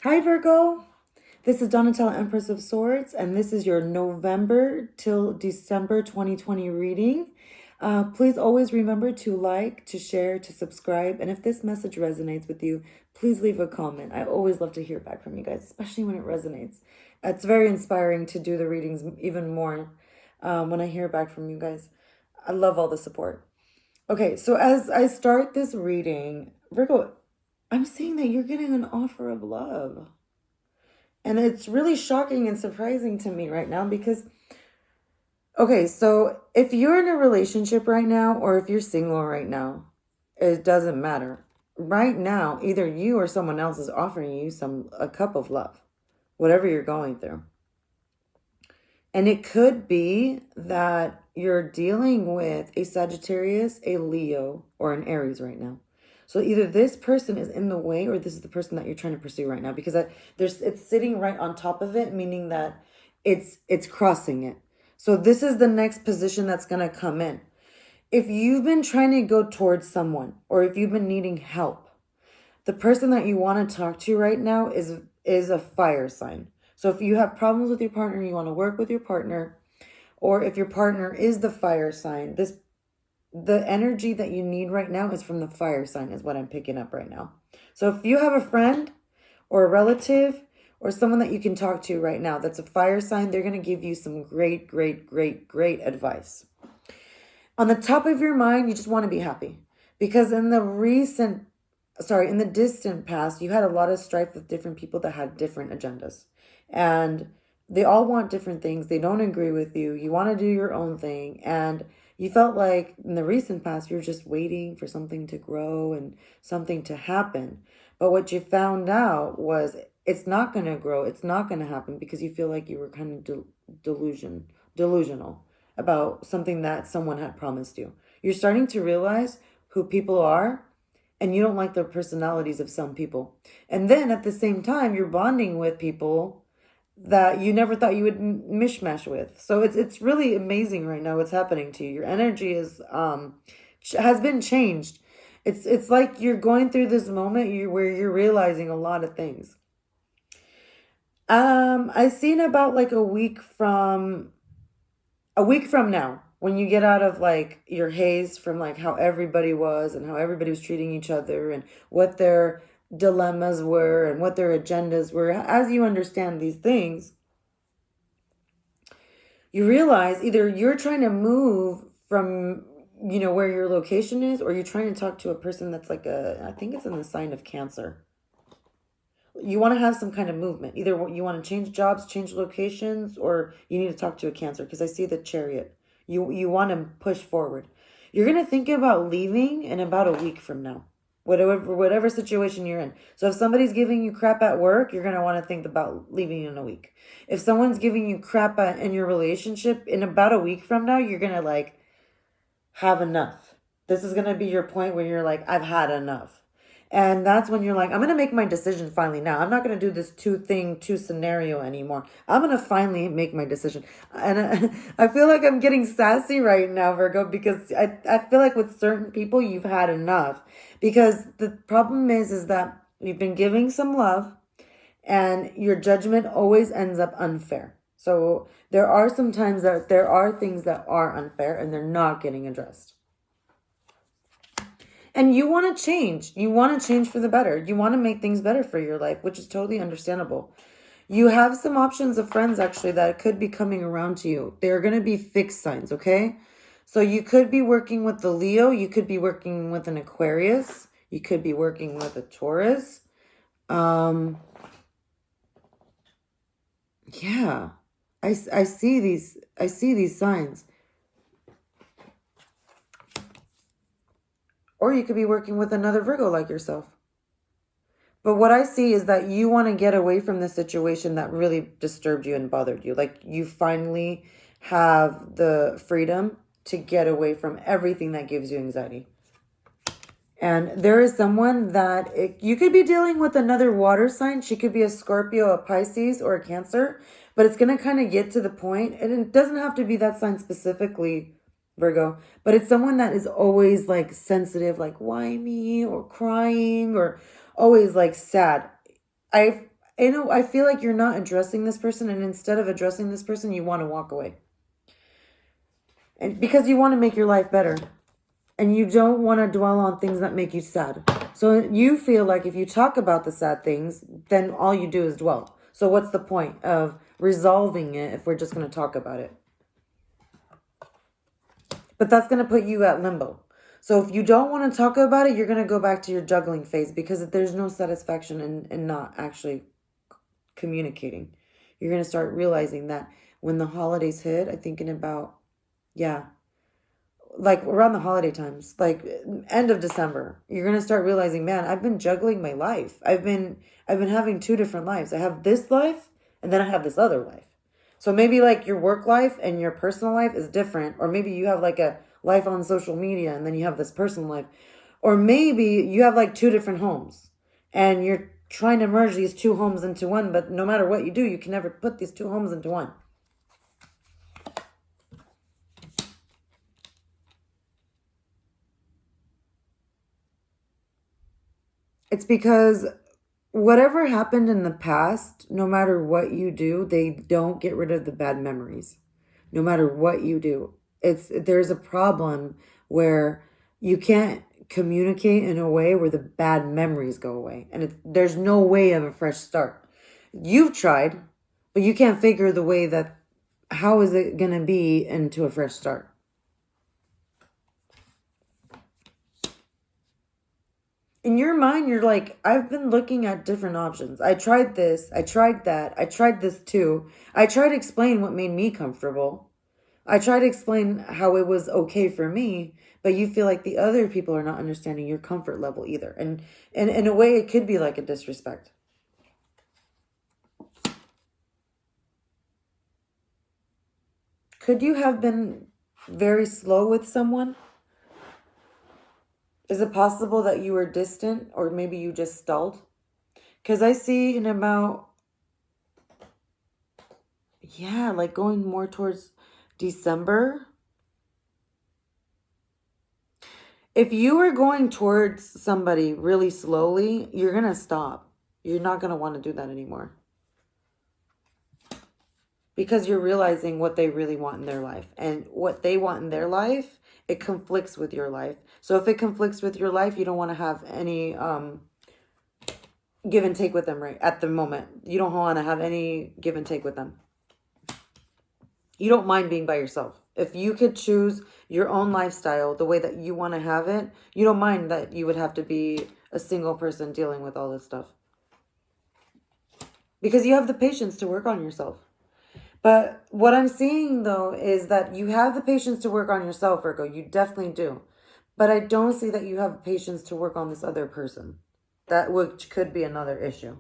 Hi Virgo, this is Donatella, Empress of Swords, and this is your November till December 2020 reading. Please always remember to like, to share, to subscribe, and if this message resonates with you, please leave a comment. I always love to hear back from you guys, especially when it resonates. It's very inspiring to do the readings even more when I hear back from you guys. I love all the support. Okay, so as I start this reading, Virgo, I'm seeing that you're getting an offer of love. And it's really shocking and surprising to me right now because, okay, so if you're in a relationship right now or if you're single right now, it doesn't matter. Right now, either you or someone else is offering you a cup of love, whatever you're going through. And it could be that you're dealing with a Sagittarius, a Leo, or an Aries right now. So either this person is in the way or this is the person that you're trying to pursue right now, because it's sitting right on top of it, meaning that it's crossing it. So this is the next position that's going to come in. If you've been trying to go towards someone or if you've been needing help, the person that you want to talk to right now is a fire sign. So if you have problems with your partner, you want to work with your partner, or if your partner is the fire sign, the energy that you need right now is from the fire sign is what I'm picking up right now. So if you have a friend or a relative or someone that you can talk to right now that's a fire sign, they're going to give you some great advice. On the top of your mind, you just want to be happy. Because in the distant past, you had a lot of strife with different people that had different agendas. And they all want different things. They don't agree with you. You want to do your own thing. And you felt like in the recent past, you're just waiting for something to grow and something to happen. But what you found out was it's not going to grow. It's not going to happen because you feel like you were kind of delusional about something that someone had promised you. You're starting to realize who people are, and you don't like the personalities of some people. And then at the same time, you're bonding with people that you never thought you would mishmash with. So it's really amazing right now what's happening to you. Your energy has been changed. It's like you're going through this moment where you're realizing a lot of things. I seen about like a week from now, when you get out of like your haze from like how everybody was and how everybody was treating each other and what their dilemmas were and what their agendas were, as you understand these things, you realize either you're trying to move from, where your location is, or you're trying to talk to a person that's like I think it's in the sign of Cancer. You want to have some kind of movement. Either you want to change jobs, change locations, or you need to talk to a Cancer, because I see the Chariot. You want to push forward. You're going to think about leaving in about a week from now. Whatever situation you're in. So if somebody's giving you crap at work, you're going to want to think about leaving in a week. If someone's giving you crap in your relationship, in about a week from now, you're going to like have enough. This is going to be your point where you're like, I've had enough. And that's when you're like, I'm going to make my decision finally now. I'm not going to do this two scenario anymore. I'm going to finally make my decision. And I feel like I'm getting sassy right now, Virgo, because I feel like with certain people, you've had enough. Because the problem is that you've been giving some love and your judgment always ends up unfair. So there are some times that there are things that are unfair and they're not getting addressed. And you want to change. You want to change for the better. You want to make things better for your life, which is totally understandable. You have some options of friends, actually, that could be coming around to you. They're going to be fixed signs, okay? So you could be working with the Leo. You could be working with an Aquarius. You could be working with a Taurus. Yeah. I see these signs. Or you could be working with another Virgo like yourself. But what I see is that you want to get away from the situation that really disturbed you and bothered you. Like you finally have the freedom to get away from everything that gives you anxiety. And there is someone that you could be dealing with another water sign. She could be a Scorpio, a Pisces, or a Cancer. But it's going to kind of get to the point, and it doesn't have to be that sign specifically, Virgo, but it's someone that is always like sensitive, like why me, or crying, or always like sad. I feel like you're not addressing this person, and instead of addressing this person, you want to walk away. And because you want to make your life better. And you don't want to dwell on things that make you sad. So you feel like if you talk about the sad things, then all you do is dwell. So what's the point of resolving it if we're just going to talk about it? But that's going to put you at limbo. So if you don't want to talk about it, you're going to go back to your juggling phase, because there's no satisfaction in not actually communicating. You're going to start realizing that when the holidays hit, I'm thinking about, like around the holiday times, like end of December, you're going to start realizing, man, I've been juggling my life. I've been having two different lives. I have this life, and then I have this other life. So maybe like your work life and your personal life is different. Or maybe you have like a life on social media and then you have this personal life. Or maybe you have like two different homes and you're trying to merge these two homes into one. But no matter what you do, you can never put these two homes into one. It's because whatever happened in the past, no matter what you do, they don't get rid of the bad memories. No matter what you do, there's a problem where you can't communicate in a way where the bad memories go away. And there's no way of a fresh start. You've tried, but you can't figure the way that, how is it going to be into a fresh start? In your mind, you're like, I've been looking at different options. I tried this. I tried that. I tried this too. I tried to explain what made me comfortable. I tried to explain how it was okay for me, but you feel like the other people are not understanding your comfort level either. And in a way, it could be like a disrespect. Could you have been very slow with someone? Is it possible that you were distant, or maybe you just stalled? Because I see in about, like going more towards December. If you were going towards somebody really slowly, you're going to stop. You're not going to want to do that anymore. Because you're realizing what they really want in their life. And what they want in their life, it conflicts with your life. So if it conflicts with your life, you don't want to have any give and take with them right at the moment. You don't want to have any give and take with them. You don't mind being by yourself. If you could choose your own lifestyle the way that you want to have it, you don't mind that you would have to be a single person dealing with all this stuff. Because you have the patience to work on yourself. But what I'm seeing, though, is that you have the patience to work on yourself, Virgo. You definitely do. But I don't see that you have patience to work on this other person. Which could be another issue.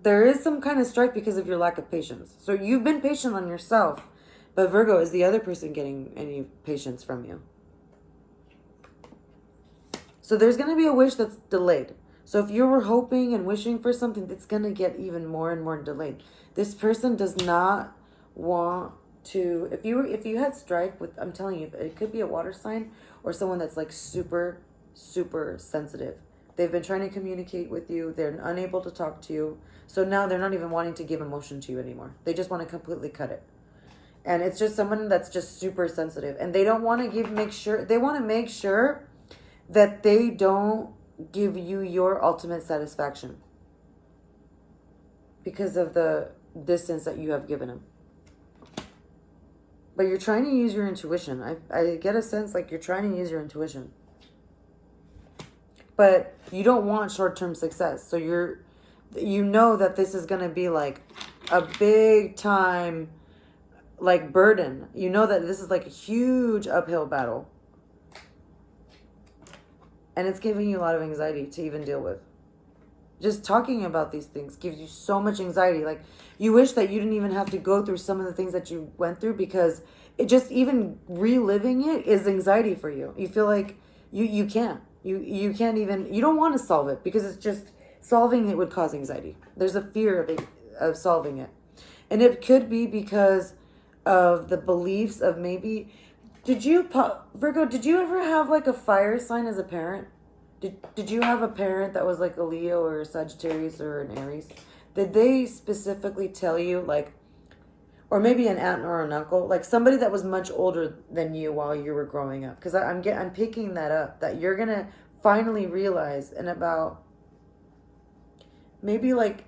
There is some kind of strife because of your lack of patience. So you've been patient on yourself. But Virgo, is the other person getting any patience from you? So there's going to be a wish that's delayed. So if you were hoping and wishing for something, it's going to get even more and more delayed. This person does not want to, if you had strife with, I'm telling you, it could be a water sign or someone that's like super, super sensitive. They've been trying to communicate with you. They're unable to talk to you. So now they're not even wanting to give emotion to you anymore. They just want to completely cut it. And it's just someone that's just super sensitive. And they don't want to they want to make sure that they don't give you your ultimate satisfaction because of the distance that you have given them. But you're trying to use your intuition. I get a sense like you're trying to use your intuition. But you don't want short-term success. So you know that this is going to be like a big time like burden. You know that this is like a huge uphill battle. And it's giving you a lot of anxiety to even deal with. Just talking about these things gives you so much anxiety. Like, you wish that you didn't even have to go through some of the things that you went through, because it just, even reliving it is anxiety for you. You feel like you can't. You can't even, you don't want to solve it, because it's just, solving it would cause anxiety. There's a fear of solving it. And it could be because of the beliefs of maybe... Virgo, did you ever have like a fire sign as a parent? Did you have a parent that was like a Leo or a Sagittarius or an Aries? Did they specifically tell you, like, or maybe an aunt or an uncle, like somebody that was much older than you while you were growing up? Because I'm picking that up, that you're gonna finally realize in about maybe like,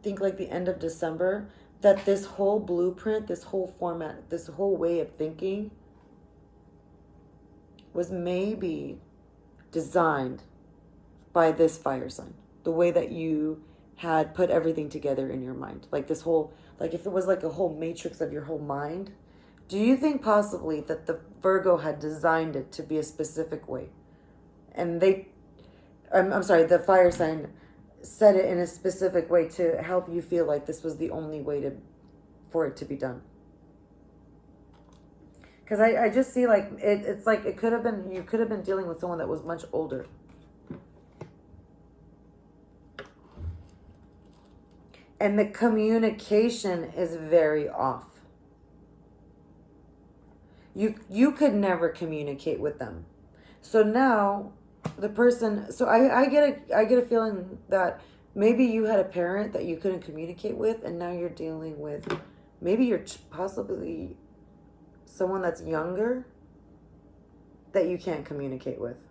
think like the end of December, that this whole blueprint, this whole format, this whole way of thinking was maybe designed by this fire sign. The way that you had put everything together in your mind. Like this whole, like if it was like a whole matrix of your whole mind, do you think possibly that the Virgo had designed it to be a specific way? And I'm sorry, the fire sign said it in a specific way to help you feel like this was the only way for it to be done. Because I just see like, it's like it could have been, you could have been dealing with someone that was much older. And the communication is very off. You could never communicate with them. So now the person, so I get a feeling that maybe you had a parent that you couldn't communicate with, and now you're dealing with, maybe you're possibly someone that's younger that you can't communicate with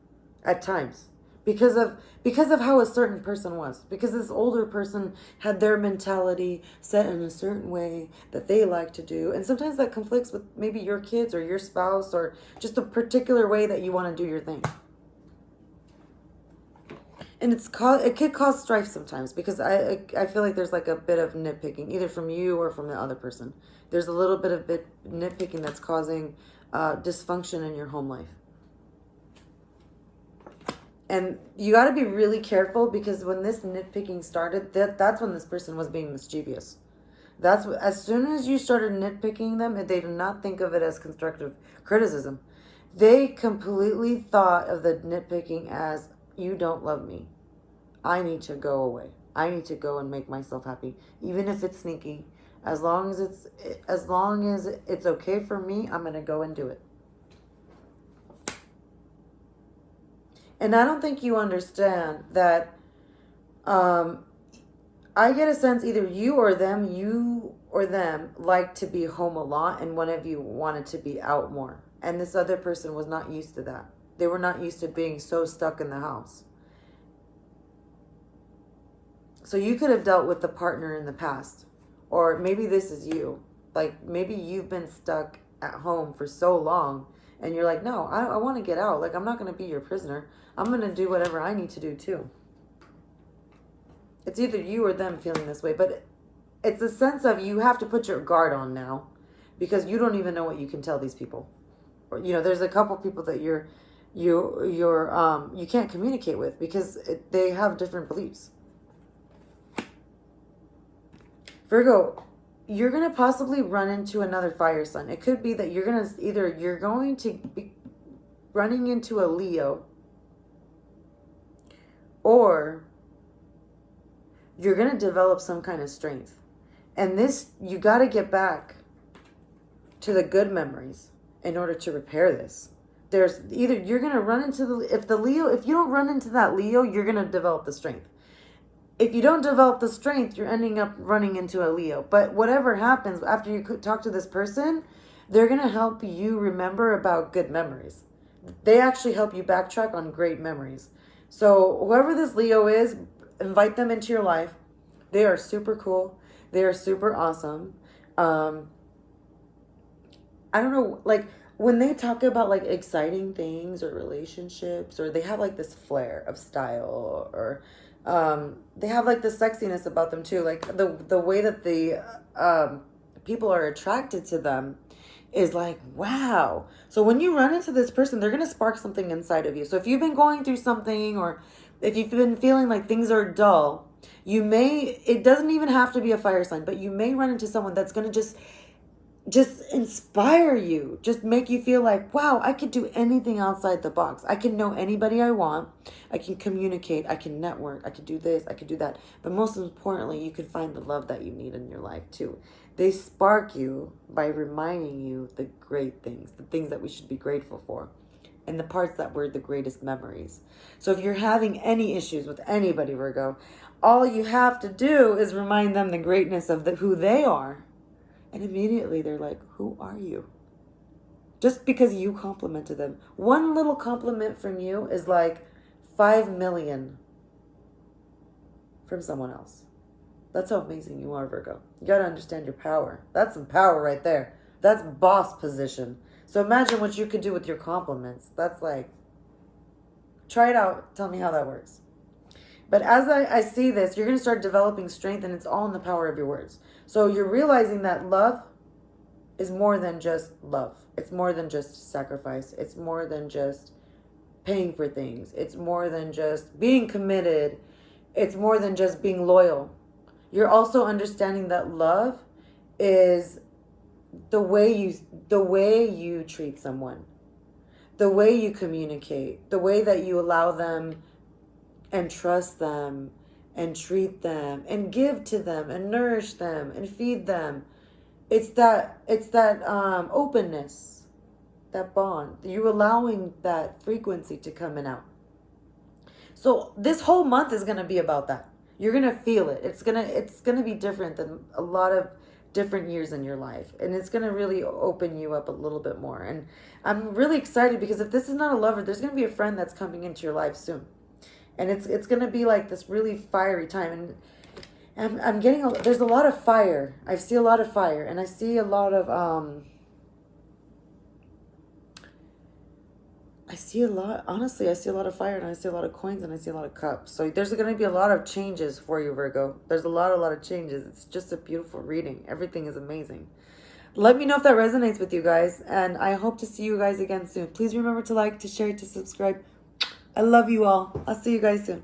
at times. Because of how a certain person was. Because this older person had their mentality set in a certain way that they like to do. And sometimes that conflicts with maybe your kids or your spouse or just a particular way that you want to do your thing. And it could cause strife sometimes, because I feel like there's like a bit of nitpicking, either from you or from the other person. There's a little bit of nitpicking that's causing dysfunction in your home life. And you got to be really careful, because when this nitpicking started, that's when this person was being mischievous. As soon as you started nitpicking them, they did not think of it as constructive criticism. They completely thought of the nitpicking as, you don't love me. I need to go away. I need to go and make myself happy, even if it's sneaky. As long as it's okay for me, I'm gonna go and do it. And I don't think you understand that. I get a sense either you or them like to be home a lot, and one of you wanted to be out more. And this other person was not used to that. They were not used to being so stuck in the house. So you could have dealt with the partner in the past. Or maybe this is you. Like maybe you've been stuck at home for so long, and you're like, no, I want to get out. Like, I'm not going to be your prisoner. I'm going to do whatever I need to do too. It's either you or them feeling this way. But it's a sense of, you have to put your guard on now, because you don't even know what you can tell these people. Or, there's a couple people that you can't communicate with, because they have different beliefs. Virgo, you're going to possibly run into another fire sign. It could be that you're going to be running into a Leo, or you're going to develop some kind of strength. And this, you got to get back to the good memories in order to repair this. There's either you're going to run into if you don't run into that Leo, you're going to develop the strength. If you don't develop the strength, you're ending up running into a Leo. But whatever happens after you talk to this person, they're going to help you remember about good memories. They actually help you backtrack on great memories. So whoever this Leo is, invite them into your life. They are super cool. They are super awesome. I don't know, like when they talk about like exciting things or relationships, or they have like this flair of style, or they have like the sexiness about them too. Like the way that the people are attracted to them is like, wow. So when you run into this person, they're going to spark something inside of you. So if you've been going through something, or if you've been feeling like things are dull, it doesn't even have to be a fire sign, but you may run into someone that's going to just inspire you, just make you feel like, wow, I could do anything outside the box. I can know anybody I want. I can communicate. I can network. I could do this. I could do that. But most importantly, you can find the love that you need in your life too. They spark you by reminding you the great things, the things that we should be grateful for. and the parts that were the greatest memories. So if you're having any issues with anybody, Virgo, all you have to do is remind them the greatness of who they are. And immediately they're like, who are you? Just because you complimented them. One little compliment from you is like 5 million from someone else. That's how amazing you are, Virgo. You got to understand your power. That's some power right there. That's boss position. So imagine what you could do with your compliments. That's like, try it out. Tell me how that works. But as I see this, you're going to start developing strength, and it's all in the power of your words. So you're realizing that love is more than just love. It's more than just sacrifice. It's more than just paying for things. It's more than just being committed. It's more than just being loyal. You're also understanding that love is the way you treat someone, the way you communicate, the way that you allow them and trust them and treat them and give to them and nourish them and feed them. It's that openness, that bond. You're allowing that frequency to come in out. So this whole month is going to be about that. You're going to feel it. It's going to be different than a lot of different years in your life. And it's going to really open you up a little bit more. And I'm really excited because if this is not a lover, there's going to be a friend that's coming into your life soon. And it's going to be like this really fiery time. And I'm getting, there's a lot of fire. I see a lot of fire. And I see a lot of, honestly, I see a lot of fire, and I see a lot of coins, and I see a lot of cups. So there's going to be a lot of changes for you, Virgo. There's a lot of changes. It's just a beautiful reading. Everything is amazing. Let me know if that resonates with you guys, and I hope to see you guys again soon. Please remember to like, to share, to subscribe. I love you all. I'll see you guys soon.